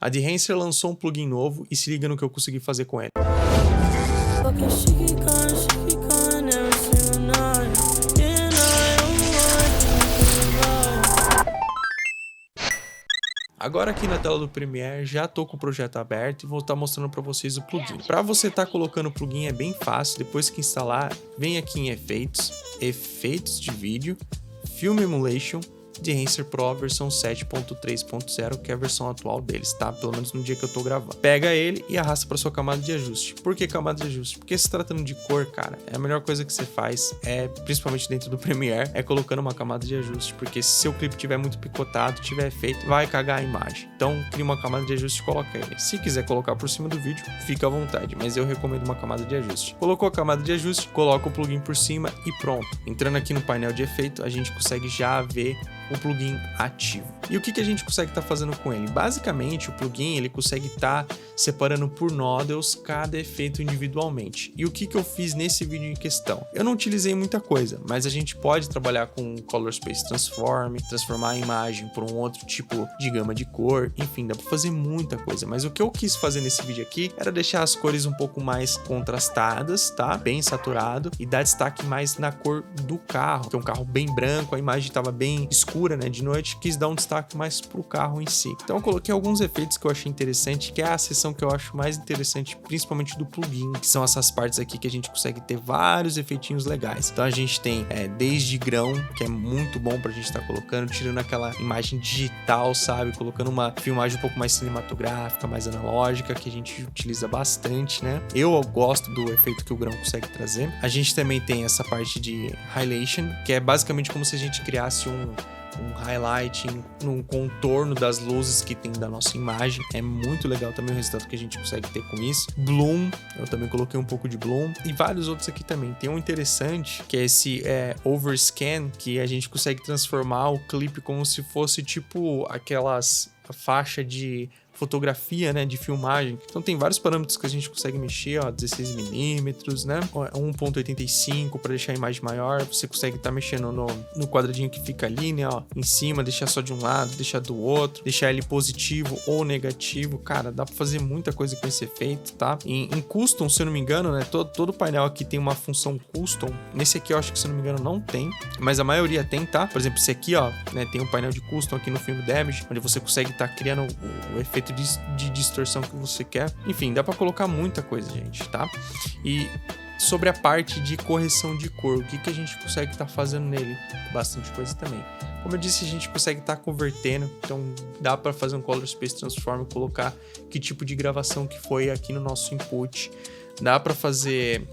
A Dehancer lançou um plugin novo e se liga no que eu consegui fazer com ele. Agora aqui na tela do Premiere já tô com o projeto aberto e vou estar mostrando para vocês o plugin. Para você estar colocando o plugin é bem fácil, depois que instalar, vem aqui em efeitos, efeitos de vídeo, Film Emulation, Dehancer Pro versão 7.3.0, que é a versão atual deles, tá? Pelo menos no dia que eu tô gravando. Pega ele e arrasta para sua camada de ajuste. Por que camada de ajuste? Porque se tratando de cor, cara, a melhor coisa que você faz principalmente dentro do Premiere, é colocando uma camada de ajuste, porque se seu clipe tiver muito picotado, tiver efeito, vai cagar a imagem. Então, cria uma camada de ajuste e coloca ele. Se quiser colocar por cima do vídeo, fica à vontade, mas eu recomendo uma camada de ajuste. Colocou a camada de ajuste, coloca o plugin por cima e pronto. Entrando aqui no painel de efeito, a gente consegue já ver o plugin ativo. E o que a gente consegue estar fazendo com ele? Basicamente, o plugin ele consegue estar separando por nodes cada efeito individualmente. E o que eu fiz nesse vídeo em questão? Eu não utilizei muita coisa, mas a gente pode trabalhar com Color Space Transform, transformar a imagem por um outro tipo de gama de cor, enfim, dá para fazer muita coisa. Mas o que eu quis fazer nesse vídeo aqui era deixar as cores um pouco mais contrastadas, tá? Bem saturado e dar destaque mais na cor do carro, que é um carro bem branco, a imagem estava bem escura, né, de noite, quis dar um destaque mais pro carro em si. Então eu coloquei alguns efeitos que eu achei interessante, que é a seção que eu acho mais interessante, principalmente do plugin, que são essas partes aqui que a gente consegue ter vários efeitinhos legais. Então a gente tem desde grão, que é muito bom pra gente estar colocando, tirando aquela imagem digital, sabe, colocando uma filmagem um pouco mais cinematográfica, mais analógica, que a gente utiliza bastante, né? Eu gosto do efeito que o grão consegue trazer. A gente também tem essa parte de highlighting, que é basicamente como se a gente criasse um highlighting no contorno das luzes que tem da nossa imagem. É muito legal também o resultado que a gente consegue ter com isso. Bloom, eu também coloquei um pouco de Bloom e vários outros aqui também. Tem um interessante que é esse Overscan, que a gente consegue transformar o clipe como se fosse tipo aquelas faixa de fotografia, né, de filmagem. Então tem vários parâmetros que a gente consegue mexer, ó, 16mm, né, 1.85 para deixar a imagem maior. Você consegue estar mexendo no quadradinho que fica ali, né, ó, em cima, deixar só de um lado, deixar do outro, deixar ele positivo ou negativo. Cara, dá para fazer muita coisa com esse efeito, tá? Em custom, se eu não me engano, né, todo painel aqui tem uma função custom. Nesse aqui eu acho que, se eu não me engano, não tem, mas a maioria tem, tá? Por exemplo, esse aqui, ó, né, tem um painel de custom aqui no Film Damage, onde você consegue estar criando o efeito de distorção que você quer. Enfim, dá pra colocar muita coisa, gente, tá? E sobre a parte de correção de cor, o que a gente consegue estar fazendo nele? Bastante coisa também. Como eu disse, a gente consegue estar convertendo, então dá para fazer um Color Space Transform, colocar que tipo de gravação que foi aqui no nosso input. Dá para fazer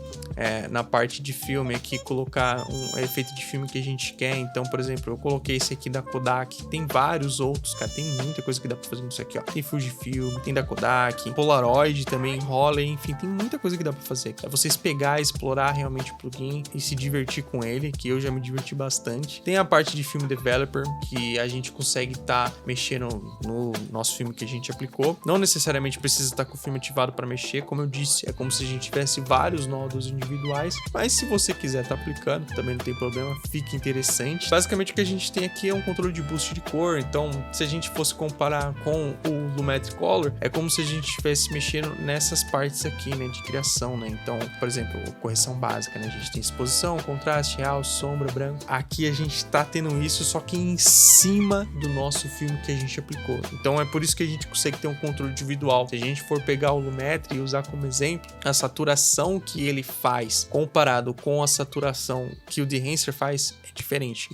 na parte de filme aqui, colocar um efeito de filme que a gente quer. Então, por exemplo, eu coloquei esse aqui da Kodak, tem vários outros, cara, tem muita coisa que dá para fazer nisso aqui, ó. Tem Fujifilm, tem da Kodak, Polaroid também, Rollei, enfim, tem muita coisa que dá para fazer. É vocês pegar, explorar realmente o plugin e se divertir com ele, que eu já me diverti bastante. Tem a parte de Film Developer, que a gente consegue estar mexendo no nosso filme que a gente aplicou. Não necessariamente precisa estar com o filme ativado para mexer, como eu disse, é como se a gente tivesse vários nodos individuais, mas se você quiser estar aplicando, também não tem problema, fica interessante. Basicamente o que a gente tem aqui é um controle de boost de cor, então se a gente fosse comparar com o Lumetri Color, é como se a gente estivesse mexendo nessas partes aqui, né, de criação, né? Então, por exemplo, correção básica, né? A gente tem exposição, contraste, real, sombra, branco. Aqui a gente tá tendo isso, só que em cima do nosso filme que a gente aplicou. Então é por isso que a gente consegue ter um controle individual. Se a gente for pegar o Lumetri e usar como exemplo, a saturação que ele faz comparado com a saturação que o Dehancer faz é diferente,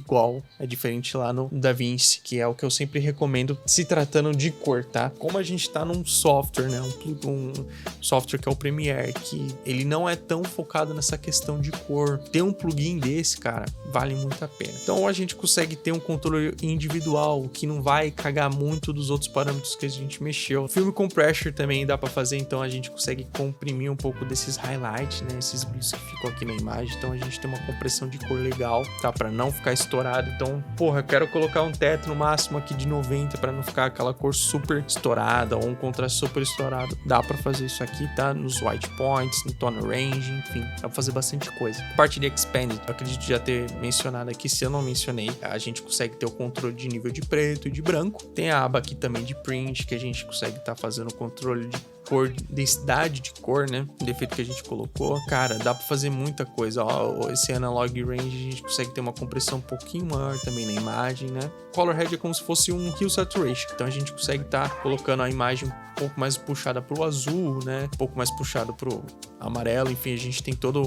é diferente lá no DaVinci, que é o que eu sempre recomendo se tratando de cor, tá? Como a gente tá num software, né, um software que é o Premiere, que ele não é tão focado nessa questão de cor, ter um plugin desse, cara, vale muito a pena. Então a gente consegue ter um controle individual que não vai cagar muito dos outros parâmetros que a gente mexeu. Film Compressor também dá para fazer, então a gente consegue comprimir um pouco pouco desses highlights, né? Esses brilhos que ficam aqui na imagem. Então a gente tem uma compressão de cor legal, tá? Pra não ficar estourado. Então, porra, eu quero colocar um teto no máximo aqui de 90 pra não ficar aquela cor super estourada ou um contraste super estourado. Dá pra fazer isso aqui, tá? Nos white points, no tone range, enfim. Dá pra fazer bastante coisa. A parte de expanded, eu acredito já ter mencionado aqui. Se eu não mencionei, a gente consegue ter o controle de nível de preto e de branco. Tem a aba aqui também de print, que a gente consegue estar fazendo o controle de cor, densidade de cor, né? O defeito que a gente colocou. Cara, dá pra fazer muita coisa. Ó, esse analog range, a gente consegue ter uma compressão um pouquinho maior também na imagem, né? Color head é como se fosse um hue saturation. Então a gente consegue estar colocando a imagem um pouco mais puxada pro azul, né? Um pouco mais puxado pro amarelo. Enfim, a gente tem toda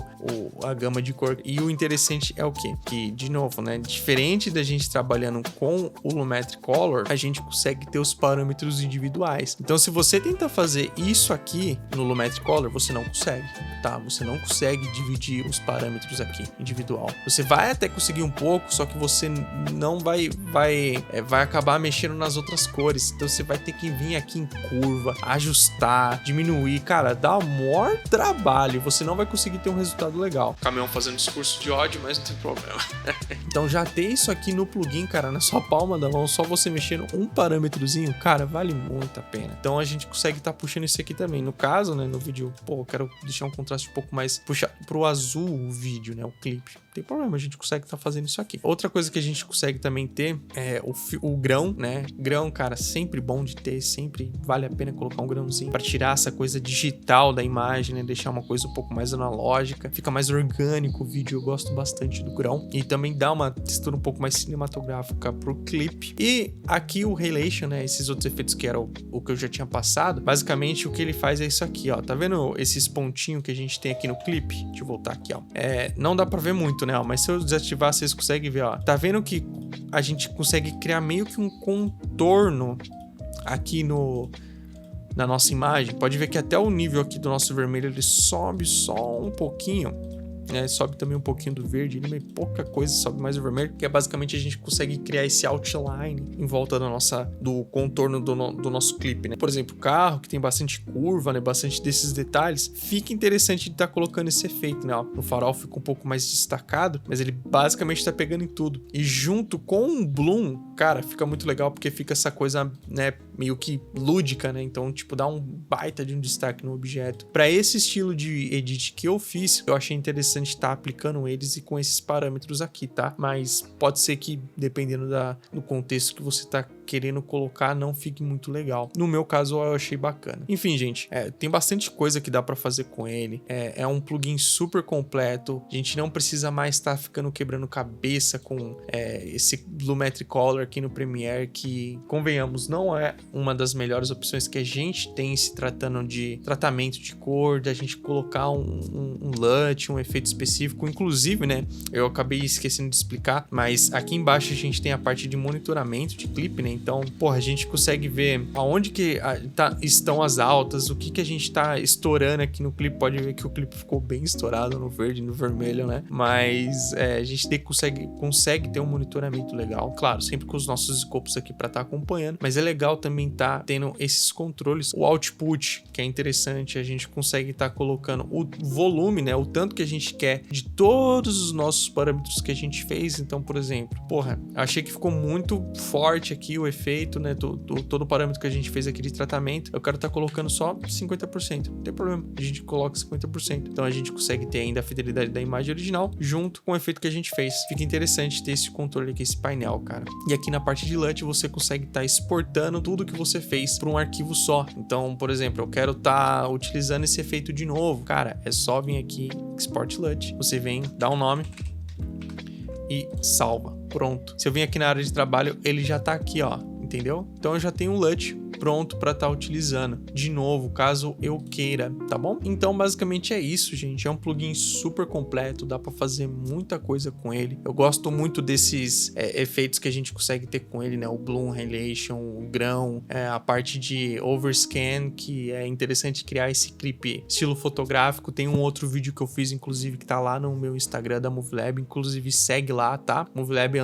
a gama de cor. E o interessante é o quê? Que, de novo, né? Diferente da gente trabalhando com o Lumetri Color, a gente consegue ter os parâmetros individuais. Então, se você tenta fazer isso aqui no Lumetri Color, você não consegue, tá? Você não consegue dividir os parâmetros aqui individual. Você vai até conseguir um pouco, só que você não vai acabar mexendo nas outras cores. Então, você vai ter que vir aqui em curva, ajustar, diminuir. Cara, dá um maior trabalho. Você não vai conseguir ter um resultado legal. Caminhão fazendo discurso de ódio, mas não tem problema. Então, já ter isso aqui no plugin, cara, na sua palma da mão, só você mexendo um parâmetrozinho, cara, vale muito a pena. Então, a gente consegue estar puxando isso aqui também. No caso, né, no vídeo, pô, eu quero deixar um contraste um pouco mais puxar pro azul o vídeo, né, o clipe. Não tem problema, a gente consegue estar fazendo isso aqui. Outra coisa que a gente consegue também ter é o grão, né? Grão, cara, sempre bom de ter, sempre vale a pena colocar um grãozinho para tirar essa coisa digital da imagem, né? Deixar uma coisa um pouco mais analógica, fica mais orgânico o vídeo, eu gosto bastante do grão. E também dá uma textura um pouco mais cinematográfica pro clipe. E aqui o Halation, né? Esses outros efeitos que era o que eu já tinha passado, basicamente o que ele faz é isso aqui, ó. Tá vendo esses pontinhos que a gente tem aqui no clipe? Deixa eu voltar aqui, ó. Não dá pra ver muito, né? Mas se eu desativar, vocês conseguem ver, ó. Tá vendo que a gente consegue criar meio que um contorno aqui na nossa imagem? Pode ver que até o nível aqui do nosso vermelho, ele sobe só um pouquinho. Sobe também um pouquinho do verde, mas pouca coisa, sobe mais o vermelho, que é basicamente a gente consegue criar esse outline em volta do contorno do nosso clipe, né? Por exemplo, o carro que tem bastante curva, né? Bastante desses detalhes, fica interessante de estar colocando esse efeito, né? No farol fica um pouco mais destacado, mas ele basicamente está pegando em tudo. E junto com o bloom, cara, fica muito legal porque fica essa coisa, né? Meio que lúdica, né? Então, tipo, dá um baita de um destaque no objeto. Para esse estilo de edit que eu fiz, eu achei interessante estar aplicando eles e com esses parâmetros aqui, tá? Mas pode ser que, dependendo do contexto que você tá querendo colocar, não fique muito legal. No meu caso, eu achei bacana. Enfim, gente, tem bastante coisa que dá para fazer com ele. É um plugin super completo. A gente não precisa mais estar ficando quebrando cabeça com esse Lumetri Color aqui no Premiere, que, convenhamos, não é uma das melhores opções que a gente tem se tratando de tratamento de cor, da gente colocar um LUT, um efeito específico. Inclusive, né, eu acabei esquecendo de explicar, mas aqui embaixo a gente tem a parte de monitoramento de clipe, né? Então, porra, a gente consegue ver aonde que estão as altas, o que a gente tá estourando aqui no clipe. Pode ver que o clipe ficou bem estourado no verde e no vermelho, né? Mas a gente consegue ter um monitoramento legal. Claro, sempre com os nossos scopes aqui para estar acompanhando, mas é legal também tá tendo esses controles. O output, que é interessante, a gente consegue estar colocando o volume, né? O tanto que a gente quer de todos os nossos parâmetros que a gente fez. Então, por exemplo, porra, achei que ficou muito forte aqui o efeito, né? Todo o parâmetro que a gente fez aqui de tratamento, eu quero estar colocando só 50%. Não tem problema, a gente coloca 50%. Então a gente consegue ter ainda a fidelidade da imagem original junto com o efeito que a gente fez. Fica interessante ter esse controle aqui, esse painel, cara. E aqui na parte de LUT você consegue estar exportando tudo que você fez para um arquivo só. Então, por exemplo, eu quero estar utilizando esse efeito de novo. Cara, é só vir aqui, Export LUT. Você vem, dá um nome e salva. Pronto. Se eu vim aqui na área de trabalho, ele já tá aqui, ó. Entendeu? Então eu já tenho um LUT pronto para estar utilizando de novo, caso eu queira, tá bom? Então basicamente é isso, gente. É um plugin super completo, dá para fazer muita coisa com ele. Eu gosto muito desses efeitos que a gente consegue ter com ele, né? O bloom, Halation, o grão, a parte de overscan, que é interessante criar esse clipe estilo fotográfico. Tem um outro vídeo que eu fiz, inclusive, que tá lá no meu Instagram da MovieLab, inclusive segue lá, tá? MovieLab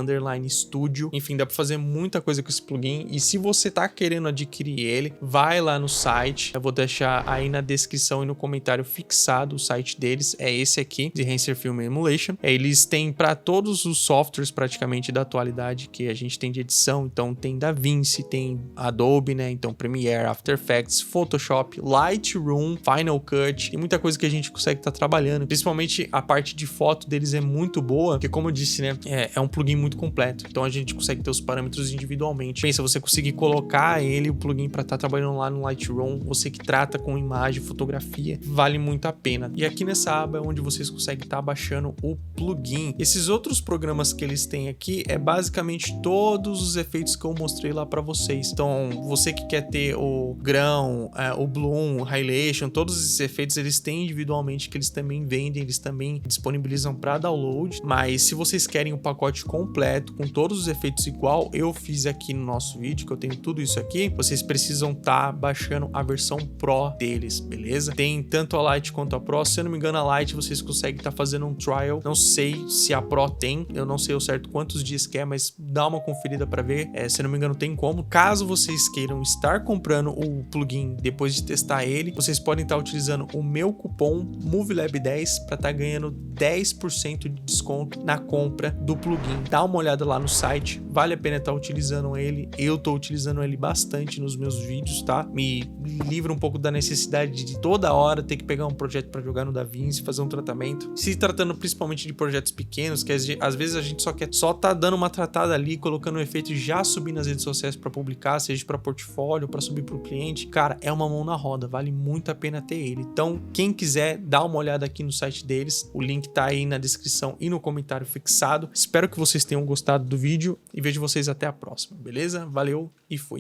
_studio. Enfim, dá para fazer muita coisa com esse plugin. E se você tá querendo adquirir adquirir ele, vai lá no site, eu vou deixar aí na descrição e no comentário fixado o site deles, é esse aqui, de Enhancer Film Emulation. Eles têm para todos os softwares praticamente da atualidade que a gente tem de edição, então tem DaVinci, tem Adobe, né, então Premiere, After Effects, Photoshop, Lightroom, Final Cut, e muita coisa que a gente consegue estar trabalhando, principalmente a parte de foto deles é muito boa, porque como eu disse, né, é um plugin muito completo, então a gente consegue ter os parâmetros individualmente. Pensa, você conseguir colocar ele, o plugin, para estar trabalhando lá no Lightroom, você que trata com imagem, fotografia, vale muito a pena. E aqui nessa aba é onde vocês conseguem estar baixando o plugin. Esses outros programas que eles têm aqui é basicamente todos os efeitos que eu mostrei lá para vocês. Então, você que quer ter o grão, o bloom, o highlightation, todos esses efeitos eles têm individualmente, que eles também vendem, eles também disponibilizam para download. Mas se vocês querem o pacote completo com todos os efeitos igual eu fiz aqui no nosso vídeo, que eu tenho tudo isso aqui, vocês precisam estar baixando a versão Pro deles, beleza? Tem tanto a Lite quanto a Pro. Se eu não me engano, a Lite vocês conseguem estar fazendo um trial. Não sei se a Pro tem, eu não sei ao certo quantos dias que é, mas dá uma conferida para ver. Se eu não me engano, tem como. Caso vocês queiram estar comprando o plugin depois de testar ele, vocês podem estar utilizando o meu cupom MovieLab10 para estar ganhando 10% de desconto na compra do plugin. Dá uma olhada lá no site, vale a pena estar utilizando ele. Eu tô utilizando ele bastante nos meus vídeos, tá? Me livra um pouco da necessidade de toda hora ter que pegar um projeto para jogar no DaVinci, fazer um tratamento. Se tratando principalmente de projetos pequenos, que às vezes a gente só tá dando uma tratada ali, colocando um efeito e já subir nas redes sociais para publicar, seja para portfólio, para subir para o cliente, cara, é uma mão na roda, vale muito a pena ter ele. Então, quem quiser, dá uma olhada aqui no site deles, o link tá aí na descrição e no comentário fixado. Espero que vocês tenham gostado do vídeo e vejo vocês até a próxima, beleza? Valeu e fui!